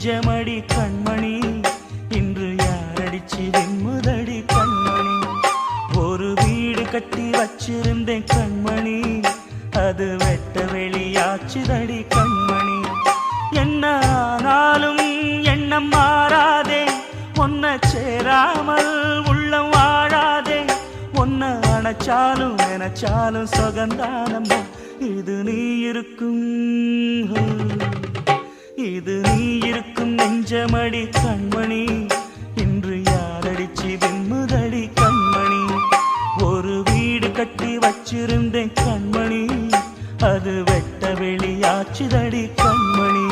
நெஞ்சமடி கண்மணி இன்று யாரடிச்சு வெண்முதடி கண்மணி ஒரு வீடு கட்டி வச்சிருந்தேன் கண்மணி அது வெட்ட வெளியாச்சுதடி கண்மணி என்ன ஆனாலும் எண்ணம் மாறாதே ஒன்ன சேராமல் உள்ளம் வாழாதே ஒன்ன அணைச்சாலும் நினைச்சாலும் சுகந்தானம்மா இது நீ இருக்கும் நெஞ்சமடி கண்மணி இன்று யாரடிச்சு வெண்முதடி கண்மணி ஒரு வீடு கட்டி வச்சிருந்தேன் கண்மணி அது வெட்ட வெளியாச்சுதடி கண்மணி